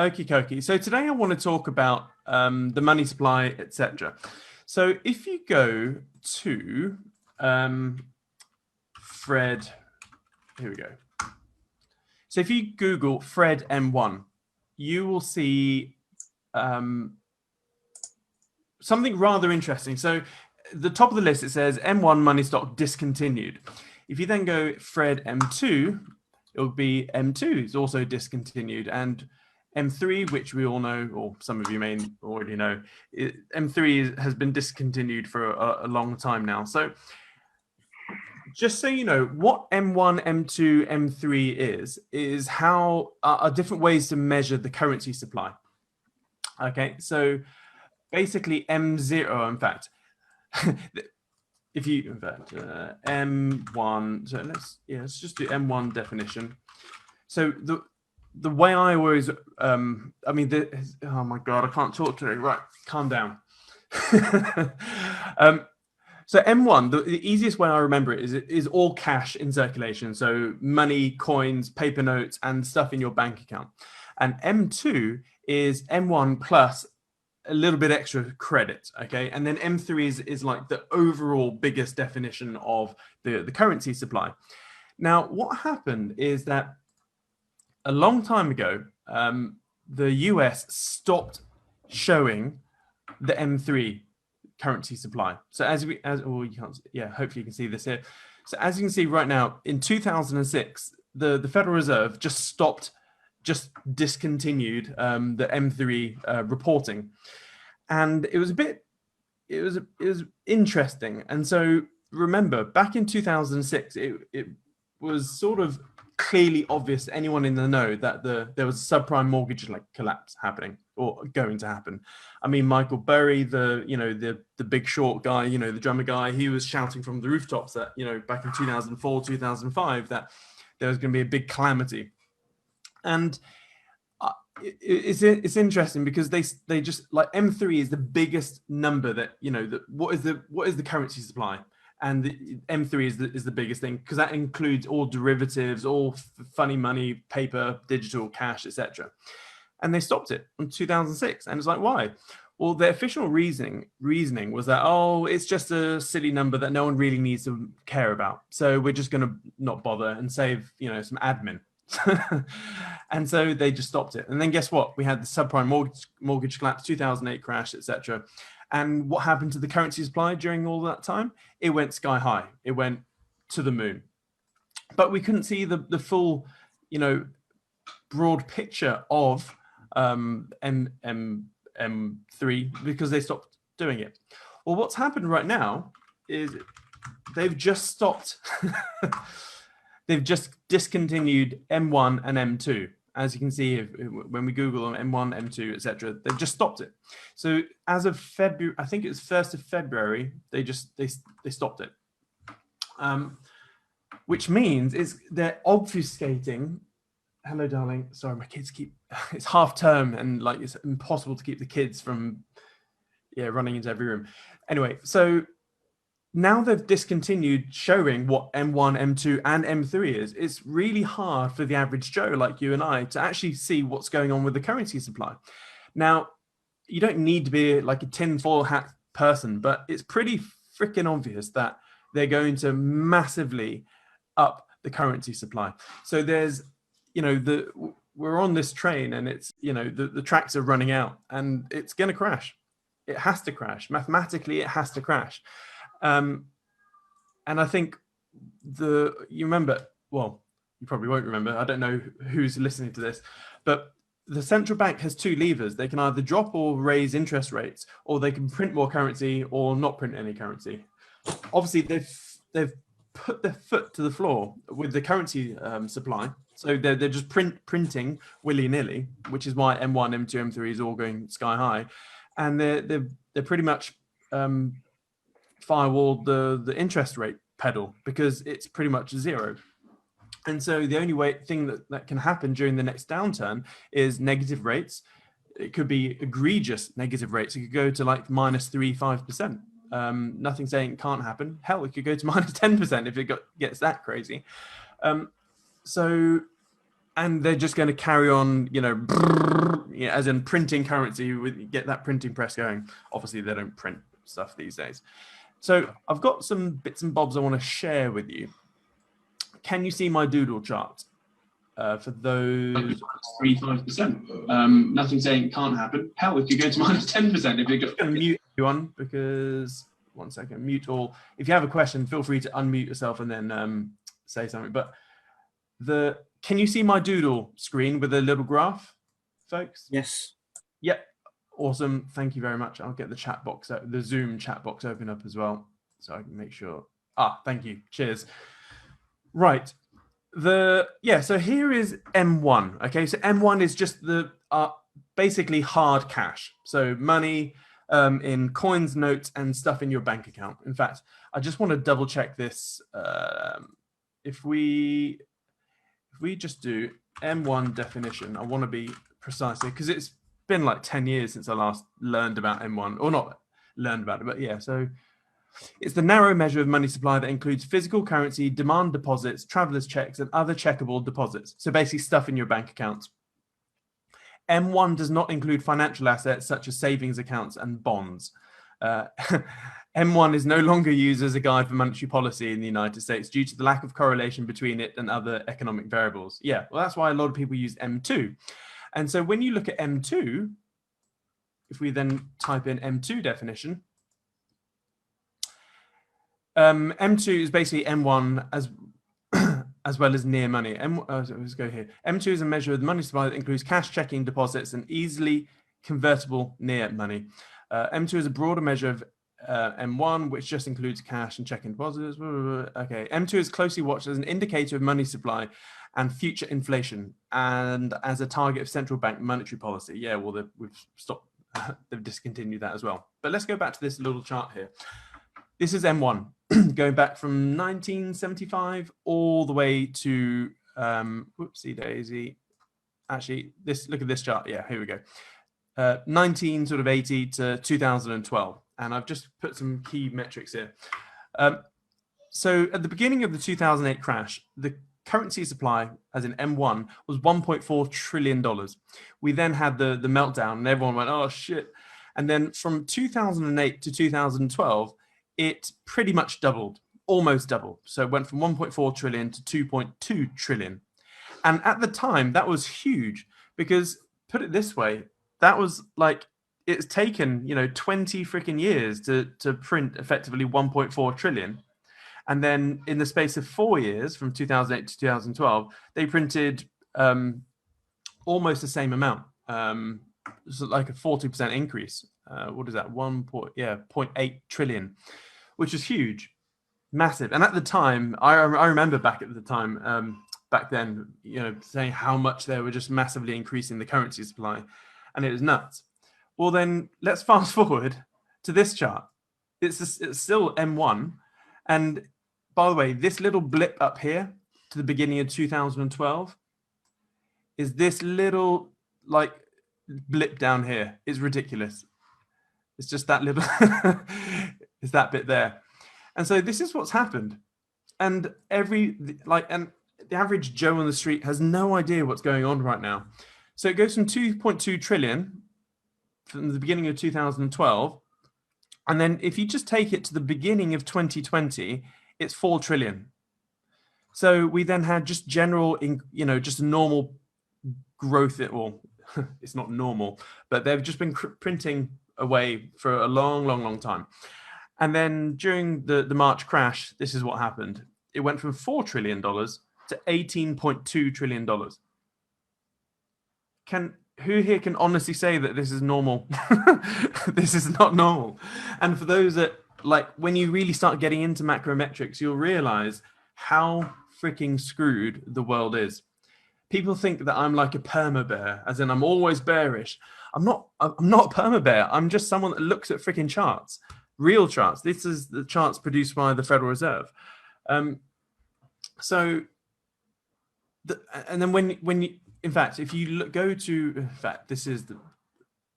Okie dokie. So today I want to talk about the money supply, etc. So if you go to Fred, here we go. So if you Google Fred M1, you will see something rather interesting. So the top of the list, it says M1 money stock discontinued. If you then go Fred M2, it will be M2 is also discontinued, and M3, which we all know, or some of you may already know, M3 has been discontinued for a long time now. So just so you know, what M1, M2, M3 is how are different ways to measure the currency supply. Okay, so basically M0, in fact, if you, in fact, M1, so let's just do M1 definition. So the way I always, oh my God, I can't talk today. Right, calm down. So M1, the easiest way I remember it is all cash in circulation. So money, coins, paper notes, and stuff in your bank account. And M2 is M1 plus a little bit extra credit, okay? And then M3 is like the overall biggest definition of the currency supply. Now, what happened is that a long time ago, the US stopped showing the M3 currency supply. So hopefully you can see this here. So as you can see right now, in 2006, the Federal Reserve just discontinued the M3 reporting, and it was interesting. And so remember, back in 2006, it was sort of clearly obvious to anyone in the know that there was a subprime mortgage collapse happening or going to happen. I mean, Michael Burry, the Big Short guy, the drummer guy, he was shouting from the rooftops that back in 2004, 2005 that there was going to be a big calamity. And it's interesting because they just like M3 is the biggest number that what is the currency supply. And the M3 is the biggest thing because that includes all derivatives, all funny money, paper, digital, cash, etc. And they stopped it in 2006. And it's like, why? Well, the official reasoning was that, it's just a silly number that no one really needs to care about. So we're just going to not bother and save, some admin. And so they just stopped it. And then guess what? We had the subprime mortgage collapse, 2008 crash, etc. And what happened to the currency supply during all that time? It went sky high. It went to the moon. But we couldn't see the full, broad picture of M3 because they stopped doing it. Well, what's happened right now is they've just stopped. They've just discontinued M1 and M2. As you can see, when we Google them, M1, M2, etc., they've just stopped it. So as of February, I think it was 1st of February, they stopped it. Which means they're obfuscating. Hello, darling. Sorry, my kids it's half term and it's impossible to keep the kids from running into every room. Anyway, so now they've discontinued showing what M1, M2, and M3 is. It's really hard for the average Joe like you and I to actually see what's going on with the currency supply. Now, you don't need to be like a tinfoil hat person, but it's pretty freaking obvious that they're going to massively up the currency supply. So there's, we're on this train and it's, the tracks are running out and it's going to crash. It has to crash. Mathematically, it has to crash. And I think you remember, well, you probably won't remember. I don't know who's listening to this, but the central bank has two levers. They can either drop or raise interest rates, or they can print more currency or not print any currency. Obviously, they've put their foot to the floor with the currency supply. So they're just printing willy-nilly, which is why M1, M2, M3 is all going sky high. And they're pretty much firewalled the interest rate pedal because it's pretty much zero. And so the only thing that can happen during the next downturn is negative rates. It could be egregious negative rates. It could go to like -3, 5%. Nothing saying it can't happen. Hell, it could go to -10% if it gets that crazy. and they're just going to carry on, as in printing currency, get that printing press going. Obviously, they don't print stuff these days. So I've got some bits and bobs I want to share with you. Can you see my doodle chart? For those 35%. Nothing saying it can't happen. Hell, if you go to -10%, if you go. I'm going to mute everyone because 1 second, mute all. If you have a question, feel free to unmute yourself and then say something. But can you see my doodle screen with a little graph, folks? Yes. Yep. Awesome. Thank you very much. I'll get the chat box, the Zoom chat box open up as well, so I can make sure. Thank you. Cheers. Right. So here is M1. Okay, so M1 is just the basically hard cash. So money in coins, notes, and stuff in your bank account. In fact, I just want to double check this. If we just do M1 definition, I want to be precise here because it's been like 10 years since I last learned about M1, or not learned about it, but yeah. So it's the narrow measure of money supply that includes physical currency, demand deposits, travelers' checks, and other checkable deposits. So basically stuff in your bank accounts. M1 does not include financial assets such as savings accounts and bonds. M1 is no longer used as a guide for monetary policy in the United States due to the lack of correlation between it and other economic variables. Yeah, well, that's why a lot of people use M2. And so when you look at M2, if we then type in M2 definition, M2 is basically M1 as well as near money. Let's go here. M2 is a measure of the money supply that includes cash, checking, deposits, and easily convertible near money. M2 is a broader measure of M1, which just includes cash and checking deposits. Okay, M2 is closely watched as an indicator of money supply and future inflation, and as a target of central bank monetary policy. Yeah, well, we've stopped. They've discontinued that as well. But let's go back to this little chart here. This is M1, going back from 1975 all the way to, whoopsie daisy. Actually, look at this chart. Yeah, here we go. 1980 to 2012. And I've just put some key metrics here. So at the beginning of the 2008 crash, the currency supply, as in M1, was $1.4 trillion. We then had the meltdown and everyone went, oh, shit. And then from 2008 to 2012, it pretty much doubled, almost doubled. So it went from 1.4 trillion to 2.2 trillion. And at the time, that was huge because, put it this way, that was like, it's taken, 20 freaking years to print effectively 1.4 trillion. And then in the space of 4 years, from 2008 to 2012, they printed almost the same amount. So like a 40% increase. What is that? 0.8 trillion, which is huge, massive. And at the time, I remember back at the time, back then, saying how much they were just massively increasing the currency supply, and it was nuts. Well, then let's fast forward to this chart. It's still M1, and by the way, this little blip up here to the beginning of 2012 is this little like blip down here. It's ridiculous. It's just that little, it's that bit there. And so this is what's happened. And and the average Joe on the street has no idea what's going on right now. So it goes from 2.2 trillion from the beginning of 2012. And then if you just take it to the beginning of 2020, it's 4 trillion. So we then had just general, just normal growth. It's not normal, but they've just been printing away for a long, long, long time. And then during the March crash, this is what happened. It went from $4 trillion to $18.2 trillion. Who here can honestly say that this is normal? This is not normal. And for those that, when you really start getting into macrometrics, you'll realize how freaking screwed the world is. People think that I'm like a perma bear, as in I'm always bearish. I'm not a perma bear. I'm just someone that looks at freaking charts, real charts. This is the charts produced by the Federal Reserve. And then when you, in fact, if you this is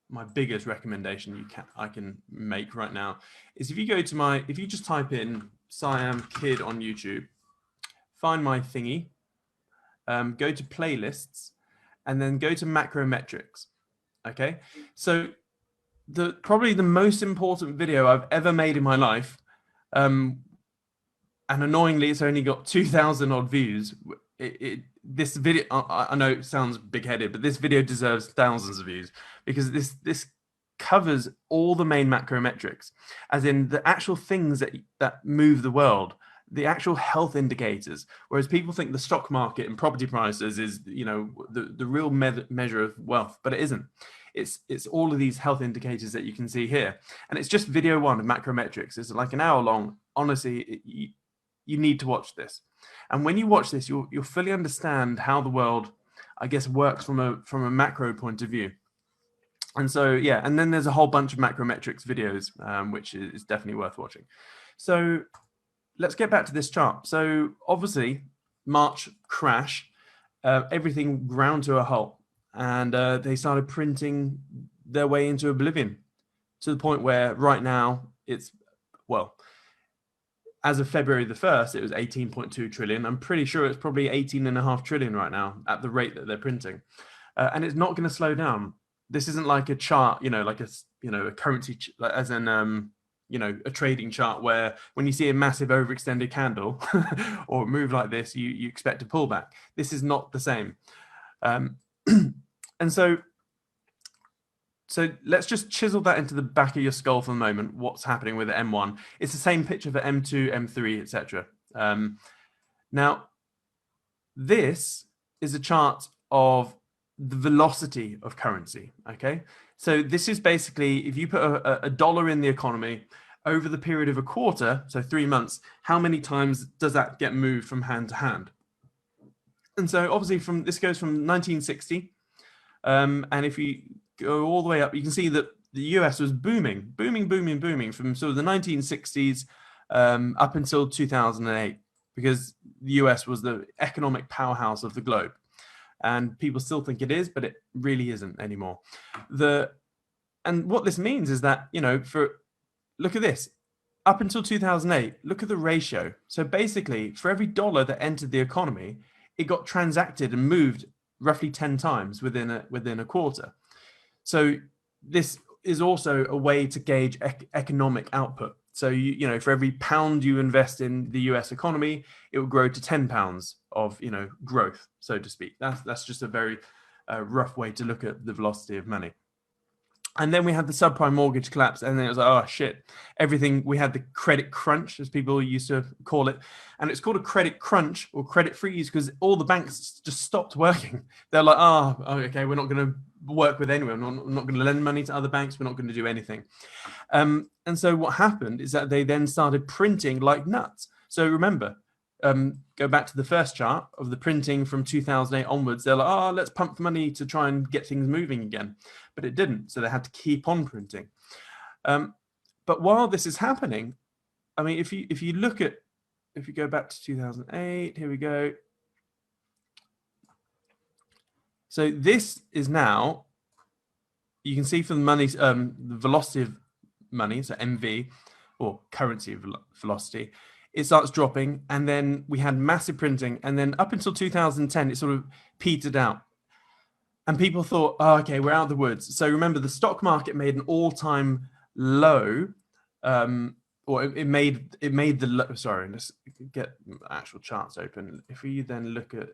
my biggest recommendation I can make right now is if you go to if you just type in Siam kid on YouTube, find my thingy, go to playlists, and then go to Macrometrics. Okay, so probably the most important video I've ever made in my life, and annoyingly, it's only got 2,000 odd views. This video, I know it sounds big-headed, but this video deserves thousands of views because this covers all the main macrometrics, as in the actual things that move the world, the actual health indicators. Whereas people think the stock market and property prices is, you know, the real measure of wealth, but it isn't. It's all of these health indicators that you can see here, and it's just video one of Macrometrics. It's like an hour long. Honestly, you need to watch this, and when you watch this, you'll fully understand how the world, I guess, works from a macro point of view. And so, yeah, and then there's a whole bunch of Macrometrics videos, which is definitely worth watching. So let's get back to this chart. So obviously, March crash, everything ground to a halt, and they started printing their way into oblivion, to the point where right now it's, well, as of February the 1st, it was 18.2 trillion. I'm pretty sure it's probably 18.5 trillion right now at the rate that they're printing. And it's not going to slow down. This isn't like a chart, you know, like a currency, as in, a trading chart where when you see a massive overextended candle or a move like this, you expect a pullback. This is not the same. And so let's just chisel that into the back of your skull for the moment. What's happening with the M1? It's the same picture for M2, M3, etc. Now, this is a chart of the velocity of currency. Okay, so this is basically if you put a dollar in the economy over the period of a quarter, so 3 months, how many times does that get moved from hand to hand? And so obviously this goes from 1960, and if you go all the way up, you can see that the US was booming from sort of the 1960s up until 2008, because the US was the economic powerhouse of the globe. And people still think it is, but it really isn't anymore. And what this means is that, you know, look at this, up until 2008, look at the ratio. So basically, for every dollar that entered the economy, it got transacted and moved roughly 10 times within a quarter. So this is also a way to gauge economic output. So you know, for every pound you invest in the US economy, it will grow to 10 pounds of, you know, growth, so to speak. That's just a very rough way to look at the velocity of money. And then we had the subprime mortgage collapse, and then it was like, oh shit, everything. We had the credit crunch, as people used to call it, and it's called a credit crunch or credit freeze because all the banks just stopped working. They're like, oh okay, we're not going to work with anyone. We're not going to lend money to other banks. We're not going to do anything. And so what happened is that they then started printing like nuts. So remember, go back to the first chart of the printing from 2008 onwards. They're like, oh, let's pump money to try and get things moving again. But it didn't. So they had to keep on printing. But while this is happening, I mean, if you go back to 2008, here we go. So this is now, you can see from the money, the velocity of money, so MV, or currency velocity, it starts dropping, and then we had massive printing, and then up until 2010, it sort of petered out. And people thought, oh, okay, we're out of the woods. So remember, the stock market made an all-time low, or it made the low. Sorry, let's get actual charts open. If we then look at,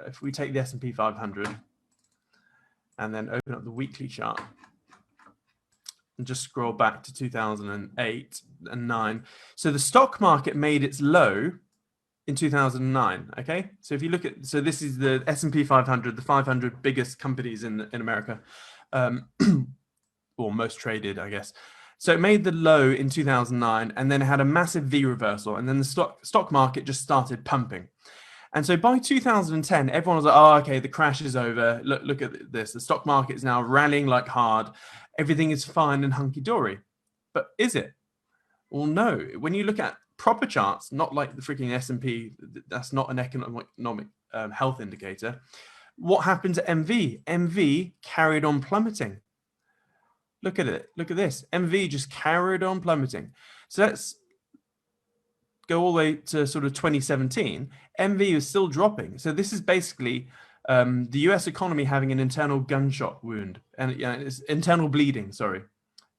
if we take the S&P 500 and then open up the weekly chart and just scroll back to 2008 and 9. So the stock market made its low in 2009. Okay, so if you look at, so this is the S&P 500, the 500 biggest companies in America, or most traded, I guess. So it made the low in 2009, and then it had a massive V reversal, and then the stock market just started pumping. And so by 2010, everyone was like, oh, okay, the crash is over. Look at this. The stock market is now rallying like hard. Everything is fine and hunky-dory. But is it? Well, no. When you look at proper charts, not like the freaking S&P, that's not an economic health indicator. What happened to MV? MV carried on plummeting. Look at it. Look at this. MV just carried on plummeting. So let's go all the way to sort of 2017, MV is still dropping. So this is basically the US economy having an internal gunshot wound, and it's internal bleeding, sorry.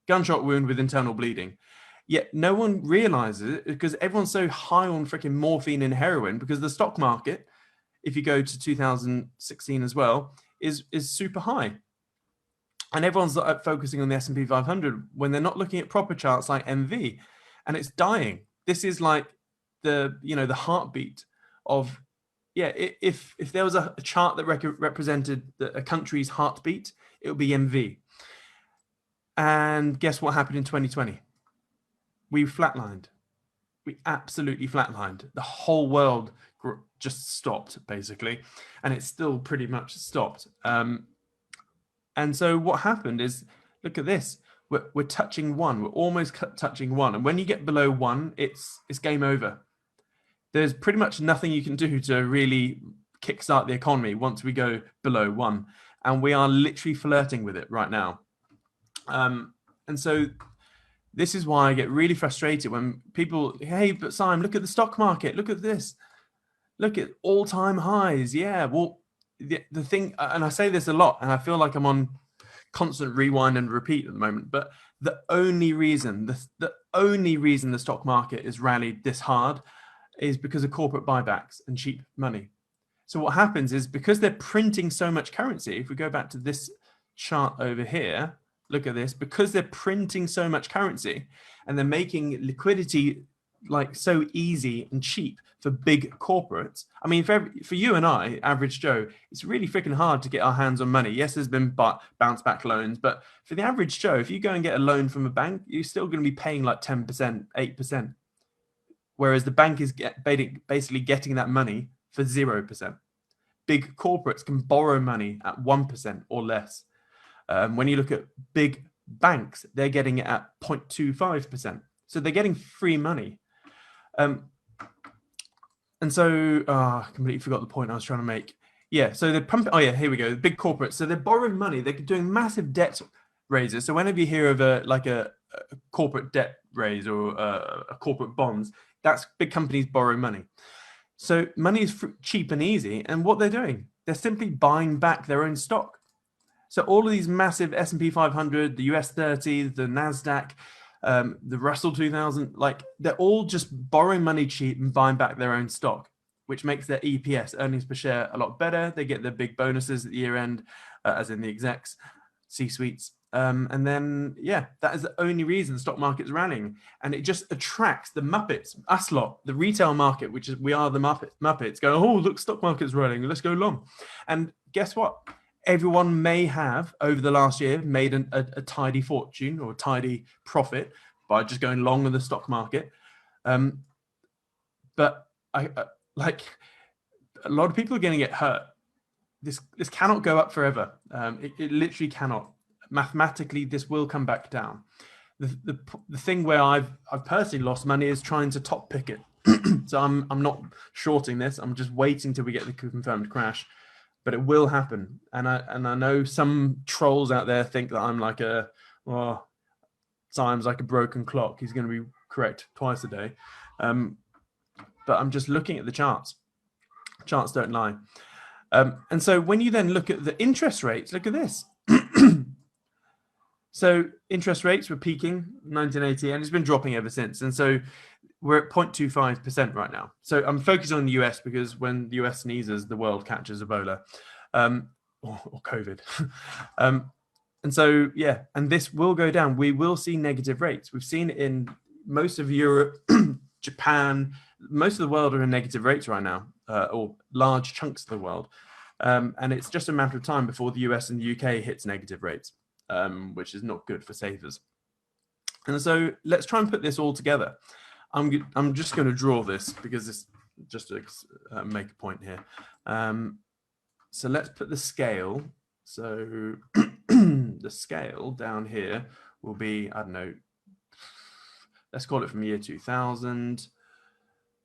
Gunshot wound with internal bleeding. Yet no one realizes it because everyone's so high on freaking morphine and heroin, because the stock market, if you go to 2016 as well, is super high. And everyone's focusing on the S&P 500 when they're not looking at proper charts like MV, and it's dying. This is like the heartbeat of, if there was a chart that represented a country's heartbeat, it would be MV. And guess what happened in 2020? We flatlined. We absolutely flatlined. The whole world just stopped, basically, and it's still pretty much stopped. And so what happened is, look at this. We're touching one. We're almost touching one. And when you get below one, it's game over. There's pretty much nothing you can do to really kickstart the economy once we go below one. And we are literally flirting with it right now. And so this is why I get really frustrated when people, hey, but Siam, look at the stock market. Look at this. Look at all-time highs. Yeah, well, the thing, and I say this a lot, and I feel like I'm on constant rewind and repeat at the moment, but the only reason the stock market is rallied this hard is because of corporate buybacks and cheap money. So what happens is, because they're printing so much currency, if we go back to this chart over here, look at this, because they're printing so much currency and they're making liquidity like so easy and cheap for big corporates. I mean, for you and I, average Joe, it's really freaking hard to get our hands on money. Yes, there's been bounce back loans, but for the average Joe, if you go and get a loan from a bank, you're still going to be paying like 10%, 8%. Whereas the bank is basically getting that money for 0%. Big corporates can borrow money at 1% or less. When you look at big banks, they're getting it at 0.25%. So they're getting free money. And so I completely forgot the point I was trying to make. Yeah, so they're pumping. Oh yeah, here we go. The big corporates. So they're borrowing money. They're doing massive debt raises. So whenever you hear of a corporate debt raise or a corporate bonds, that's big companies borrowing money. So money is cheap and easy. And what they're doing, they're simply buying back their own stock. So all of these massive S&P 500, the US 30, the NASDAQ, the Russell 2000, like they're all just borrowing money cheap and buying back their own stock, which makes their EPS, earnings per share, a lot better. They get their big bonuses at the year end, as in the execs, C-suites. And then, yeah, that is the only reason the stock market's rallying. And it just attracts the Muppets, us lot, the retail market, which is, we are the Muppets, going, oh, look, stock market's rallying, let's go long. And guess what? Everyone may have, over the last year, made a tidy fortune or a tidy profit by just going long in the stock market. But like a lot of people are going to get hurt. This cannot go up forever. It literally cannot. Mathematically, this will come back down. The thing where I've personally lost money is trying to top pick it. So I'm not shorting this. I'm just waiting till we get the confirmed crash. But it will happen, and I know some trolls out there think that I'm like Siam's like a broken clock. He's going to be correct twice a day, but I'm just looking at the charts. Charts don't lie, and so when you then look at the interest rates, look at this. So interest rates were peaking in 1980, and it's been dropping ever since, and so we're at 0.25% right now. So I'm focusing on the US because when the US sneezes, the world catches Ebola or COVID. And so, yeah, and this will go down. We will see negative rates. We've seen it in most of Europe, Japan, most of the world are in negative rates right now, or large chunks of the world. And it's just a matter of time before the US and the UK hits negative rates, which is not good for savers. And so let's try and put this all together. I'm just going to draw this because it's just to make a point here. So let's put the scale. So the scale down here will be, I don't know, let's call it from year 2000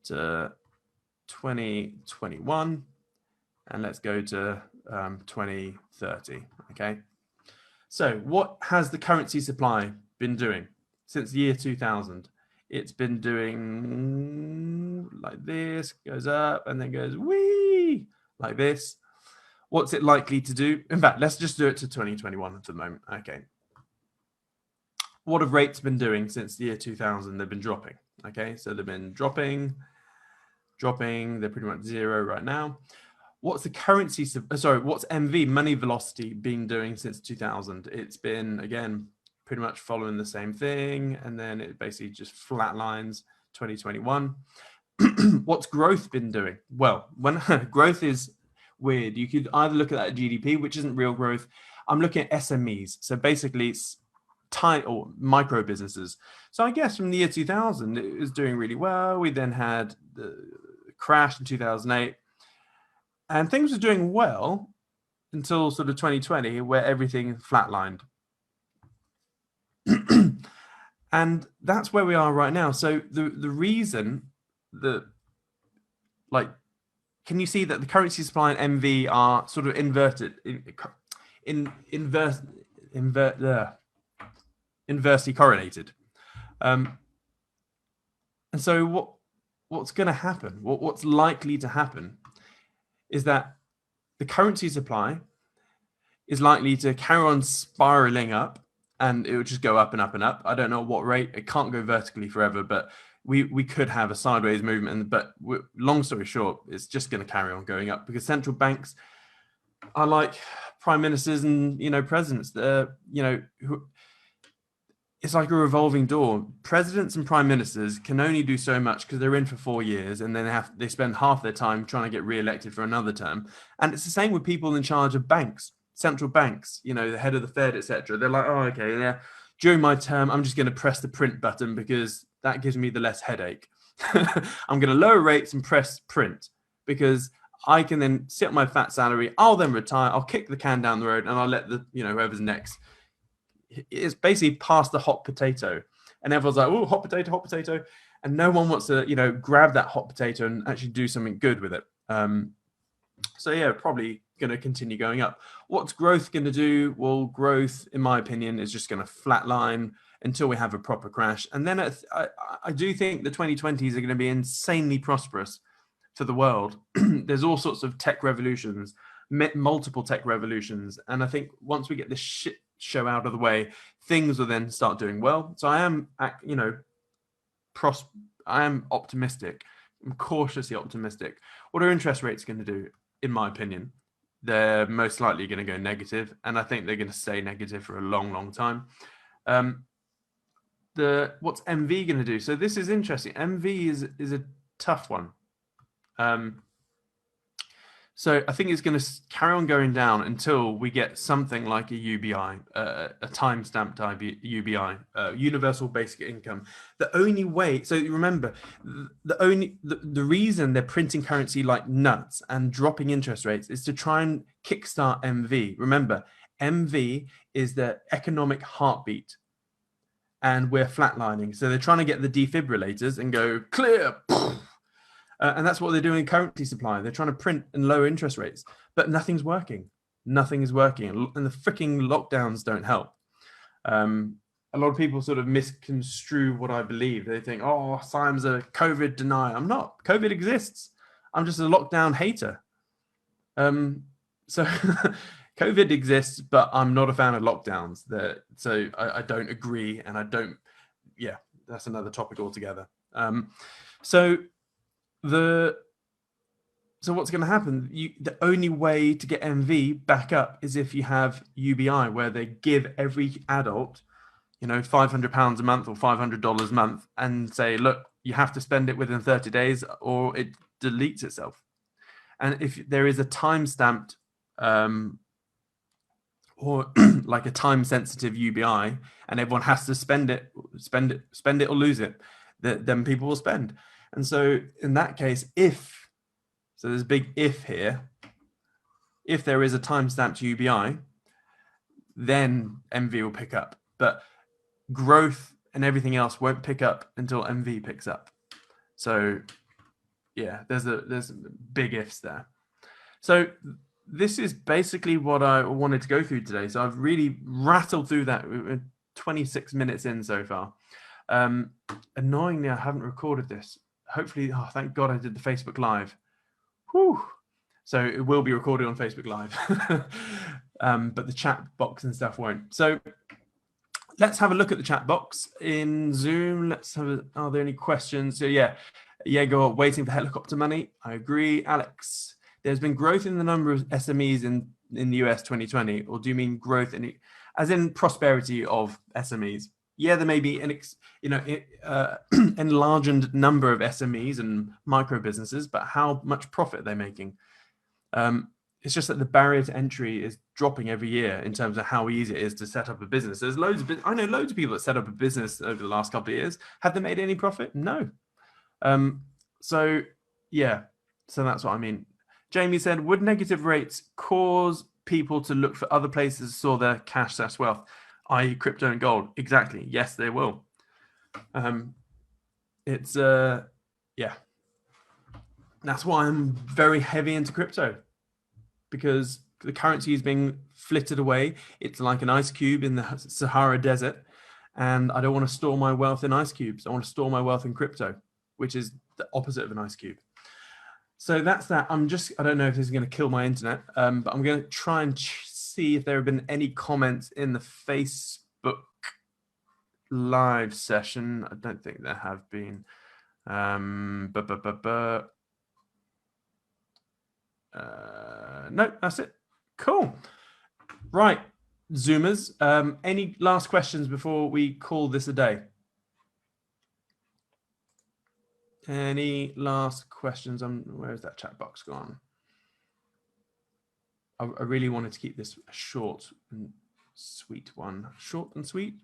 to 2021. And let's go to 2030, okay? So what has the currency supply been doing since the year 2000? it's been doing like this, goes up and then goes wee like this. What's it likely to do? In fact, let's just do it to 2021 at the moment. Okay. What have rates been doing since the year 2000? They've been dropping. Okay, so they've been dropping. They're pretty much zero right now. What's the currency? What's MV, money velocity, been doing since 2000? It's been, again, pretty much following the same thing. And then it basically just flatlines 2021. What's growth been doing? Well, when growth is weird, you could either look at that GDP, which isn't real growth. I'm looking at SMEs. So basically it's tiny or micro businesses. So I guess from the year 2000, it was doing really well. We then had the crash in 2008 and things were doing well until sort of 2020 where everything flatlined. And that's where we are right now. So the reason that, like, can you see that the currency supply and MV are sort of inversely correlated? And so what's going to happen? What's likely to happen is that the currency supply is likely to carry on spiraling up, and it will just go up and up and up. I don't know what rate. It can't go vertically forever, but we could have a sideways movement. But long story short, it's just going to carry on going up because central banks are like prime ministers and presidents. It's like a revolving door. Presidents and prime ministers can only do so much because they're in for 4 years, and then they spend half their time trying to get re-elected for another term. And it's the same with people in charge of banks. Central banks, the head of the Fed, etc. They're like, oh, okay, yeah. During my term, I'm just going to press the print button because that gives me the less headache. I'm going to lower rates and press print because I can then sit on my fat salary. I'll then retire. I'll kick the can down the road and I'll let whoever's next. It's basically past the hot potato, and everyone's like, oh, hot potato, and no one wants to, grab that hot potato and actually do something good with it. So yeah, probably going to continue going up. What's growth going to do? Well, growth, in my opinion, is just going to flatline until we have a proper crash. And then I do think the 2020s are going to be insanely prosperous for the world. There's all sorts of tech revolutions, multiple tech revolutions. And I think once we get this shit show out of the way, things will then start doing well. So I am, I am optimistic. I'm cautiously optimistic. What are interest rates going to do? In my opinion, they're most likely going to go negative, and I think they're going to stay negative for a long, long time. What's MV going to do? So this is interesting. MV is a tough one. So I think it's going to carry on going down until we get something like a UBI, a time-stamped UBI, universal basic income. The only way, so remember, the reason they're printing currency like nuts and dropping interest rates is to try and kickstart MV. Remember, MV is the economic heartbeat, and we're flatlining. So they're trying to get the defibrillators and go clear. And that's what they're doing in currency supply. They're trying to print and lower interest rates, but nothing's working. Nothing is working. And the freaking lockdowns don't help. A lot of people sort of misconstrue what I believe. They think, oh, Siam's a COVID denier. I'm not. COVID exists. I'm just a lockdown hater. So COVID exists, but I'm not a fan of lockdowns. So I don't agree. And I don't, yeah, that's another topic altogether. So what's going to happen? The only way to get MV back up is if you have UBI, where they give every adult, £500 a month or $500 a month, and say, look, you have to spend it within 30 days, or it deletes itself. And if there is a time-stamped or like a time-sensitive UBI, and everyone has to spend it or lose it, then people will spend. And so in that case, so there's a big if here, if there is a time-stamped UBI, then MV will pick up. But growth and everything else won't pick up until MV picks up. So yeah, there's big ifs there. So this is basically what I wanted to go through today. So I've really rattled through that. We're 26 minutes in so far. Annoyingly, I haven't recorded this. Hopefully, oh, thank God I did the Facebook Live. Whew. So it will be recorded on Facebook Live, but the chat box and stuff won't. So let's have a look at the chat box in Zoom. Are there any questions? So yeah, Diego, waiting for helicopter money. I agree. Alex, there's been growth in the number of SMEs in the US 2020, or do you mean growth as in prosperity of SMEs? Yeah, there may be an enlarged number of SMEs and micro businesses, but how much profit they're making? It's just that the barrier to entry is dropping every year in terms of how easy it is to set up a business. There's I know loads of people that set up a business over the last couple of years. Have they made any profit? No. So yeah, so that's what I mean. Jamie said, would negative rates cause people to look for other places to store their cash/wealth, i.e. crypto and gold? Exactly. Yes, they will. Yeah. That's why I'm very heavy into crypto, because the currency is being flitted away. It's like an ice cube in the Sahara Desert, and I don't want to store my wealth in ice cubes. I want to store my wealth in crypto, which is the opposite of an ice cube. So that's that. I don't know if this is going to kill my internet, but I'm going to try and see if there have been any comments in the Facebook live session. I don't think there have been. No, that's it. Cool. Right, Zoomers. Any last questions before we call this a day? Any last questions? Where is that chat box gone? I really wanted to keep this a short and sweet one. Short and sweet?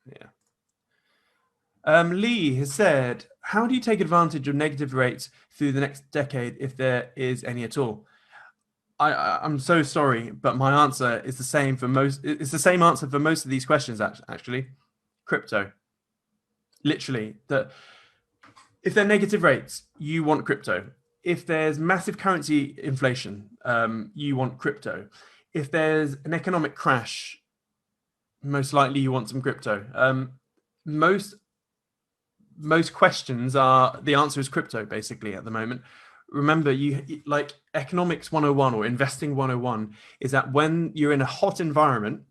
Yeah. Lee has said, how do you take advantage of negative rates through the next decade, if there is any at all? I'm so sorry, but my answer is the same for most. It's the same answer for most of these questions, actually. Crypto. Literally, that if they're negative rates, you want crypto. If there's massive currency inflation, you want crypto. If there's an economic crash, most likely you want some crypto. Most questions are, the answer is crypto, basically, at the moment. Remember, you like economics 101 or investing 101 is that when you're in a hot environment,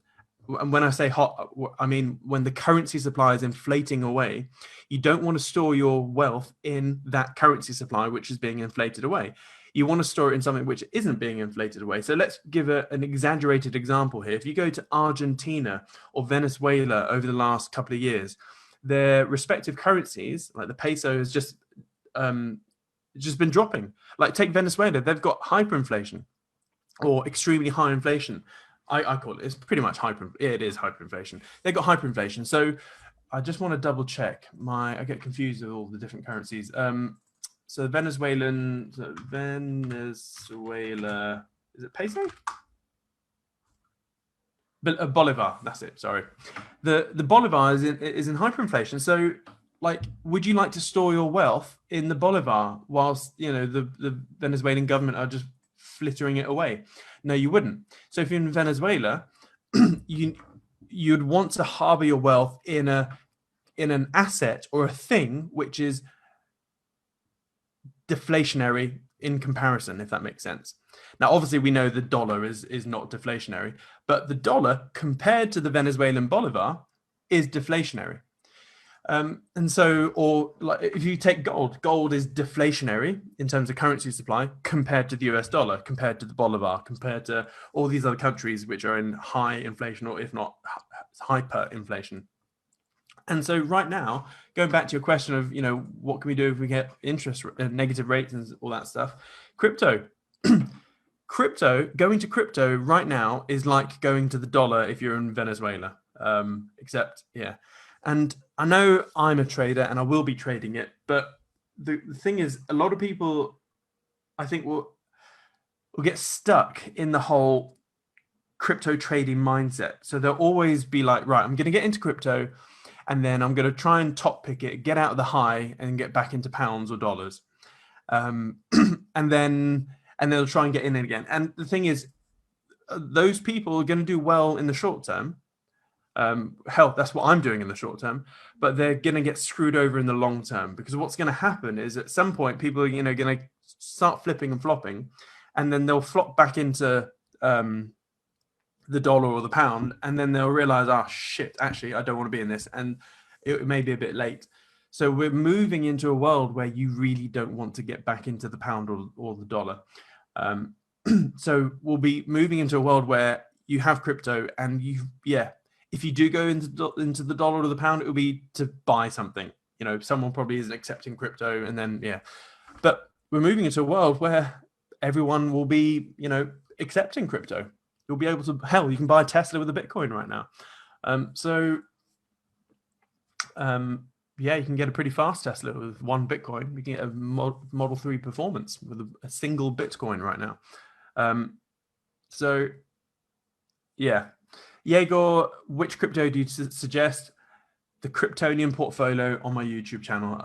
and when I say hot, I mean when the currency supply is inflating away, you don't want to store your wealth in that currency supply which is being inflated away. You want to store it in something which isn't being inflated away. So let's give an exaggerated example here. If you go to Argentina or Venezuela over the last couple of years, their respective currencies, like the peso, has just been dropping. Like take Venezuela, they've got hyperinflation or extremely high inflation. I call it, it's pretty much it is hyperinflation. They've got hyperinflation. So I just want to double check I get confused with all the different currencies. So Venezuela, is it peso? Bolivar, that's it, sorry. The Bolivar is in hyperinflation. So like, would you like to store your wealth in the Bolivar whilst, the Venezuelan government are just flittering it away? No, you wouldn't. So if you're in Venezuela, you'd want to harbor your wealth in an asset or a thing which is deflationary in comparison, if that makes sense. Now, obviously, we know the dollar is not deflationary, but the dollar compared to the Venezuelan bolivar is deflationary. And so, or like if you take gold is deflationary in terms of currency supply compared to the US dollar, compared to the bolivar, compared to all these other countries which are in high inflation, or if not hyperinflation. And so right now, going back to your question of, what can we do if we get negative rates and all that stuff? Crypto. Going to crypto right now is like going to the dollar if you're in Venezuela. Except, yeah. And I know I'm a trader and I will be trading it, but the thing is, a lot of people, I think, will get stuck in the whole crypto trading mindset. So they'll always be like, right, I'm going to get into crypto, and then I'm going to try and top pick it, get out of the high, and get back into pounds or dollars, and then they'll try and get in again. And the thing is, those people are going to do well in the short term. Hell, that's what I'm doing in the short term, but they're going to get screwed over in the long term, because what's going to happen is at some point people are, going to start flipping and flopping, and then they'll flop back into the dollar or the pound, and then they'll realize, oh shit, actually I don't want to be in this, and it may be a bit late. So we're moving into a world where you really don't want to get back into the pound or the dollar. So we'll be moving into a world where you have crypto, and if you do go into the dollar or the pound, it will be to buy something. Someone probably isn't accepting crypto, and then but we're moving into a world where everyone will be accepting crypto. You'll be able to, hell, you can buy a Tesla with a Bitcoin right now. You can get a pretty fast Tesla with one Bitcoin. You can get a Model 3 performance with a single Bitcoin right now. Yegor, which crypto do you suggest? The Kryptonian portfolio on my YouTube channel.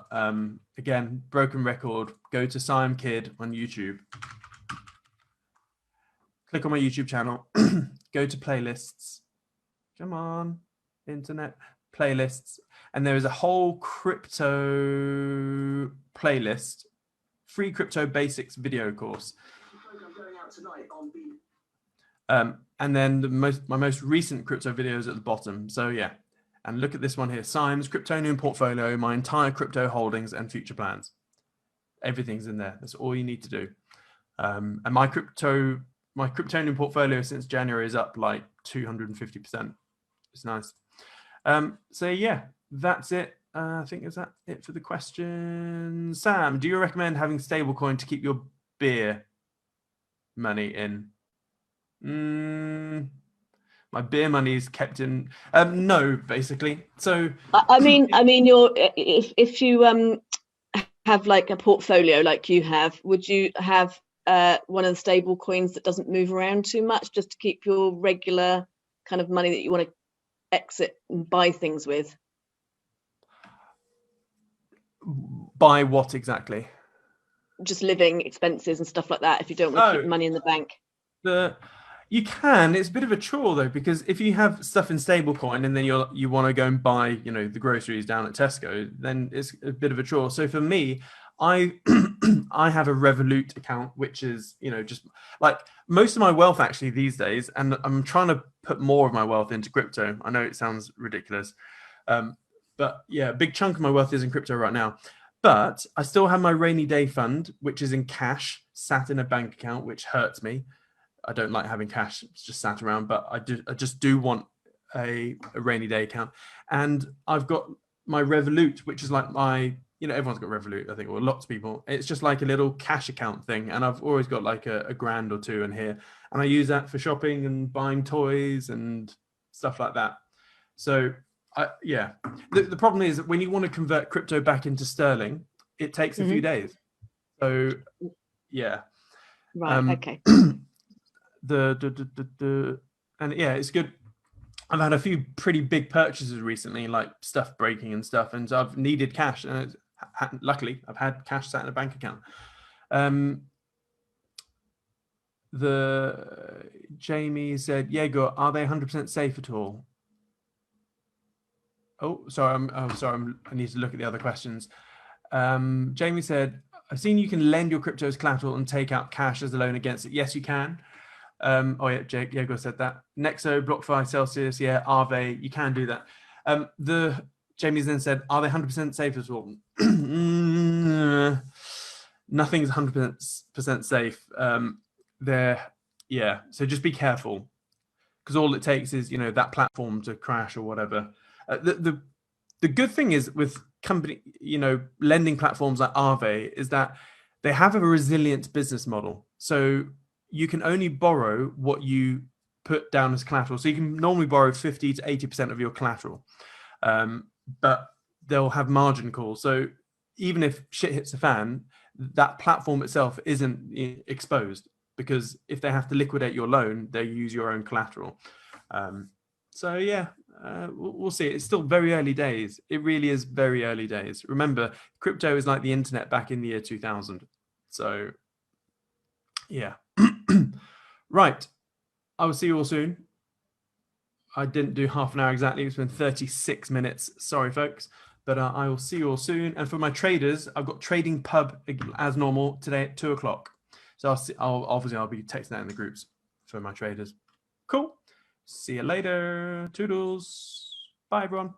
Again, broken record. Go to Siam Kid on YouTube. Click on my YouTube channel. Go to playlists. Come on, internet playlists. And there is a whole crypto playlist, free crypto basics video course. And then my most recent crypto videos at the bottom. So yeah, and look at this one here, Siam's Kryptonian portfolio, my entire crypto holdings and future plans. Everything's in there. That's all you need to do. And my Kryptonian portfolio since January is up like 250%. It's nice. So yeah, that's it. I think is that it for the question. Sam, do you recommend having stablecoin to keep your beer money in? My beer money is kept in. No, basically. So I mean, you're if you have like a portfolio like you have, would you have one of the stable coins that doesn't move around too much, just to keep your regular kind of money that you want to exit and buy things with? Buy what exactly? Just living expenses and stuff like that, if you don't want to keep money in the bank. You can. It's a bit of a chore though, because if you have stuff in stablecoin and then you want to go and buy, the groceries down at Tesco, then it's a bit of a chore. So for me, I have a Revolut account, which is, just like most of my wealth actually these days, and I'm trying to put more of my wealth into crypto. I know it sounds ridiculous, but yeah, a big chunk of my wealth is in crypto right now. But I still have my rainy day fund, which is in cash, sat in a bank account, which hurts me. I don't like having cash just sat around, but I just do want a rainy day account. And I've got my Revolut, which is like my, everyone's got Revolut, I think, or lots of people. It's just like a little cash account thing. And I've always got like a grand or two in here. And I use that for shopping and buying toys and stuff like that. So the problem is that when you want to convert crypto back into sterling, it takes a few days. So yeah. Right, okay. And yeah, it's good. I've had a few pretty big purchases recently, like stuff breaking and stuff, and so I've needed cash, and luckily I've had cash sat in a bank account. Jamie said, Yegor, are they 100% safe at all? Oh, sorry, I need to look at the other questions. Jamie said, I've seen you can lend your crypto as collateral and take out cash as a loan against it. Yes, you can. Diego said that. Nexo, BlockFi, Celsius, yeah, Aave, you can do that. Jamie's then said, are they 100% safe as well? Nothing's 100% safe. So just be careful, because all it takes is, that platform to crash or whatever. The good thing is with company, lending platforms like Aave is that they have a resilient business model. So you can only borrow what you put down as collateral. So you can normally borrow 50 to 80% of your collateral, but they'll have margin calls. So even if shit hits the fan, that platform itself isn't exposed, because if they have to liquidate your loan, they use your own collateral. We'll see. It's still very early days. It really is very early days. Remember, crypto is like the internet back in the year 2000. So yeah. Right. I will see you all soon. I didn't do half an hour exactly. It's been 36 minutes. Sorry, folks. But I will see you all soon. And for my traders, I've got trading pub as normal today at 2 o'clock. So I'll be texting that in the groups for my traders. Cool. See you later. Toodles. Bye, everyone.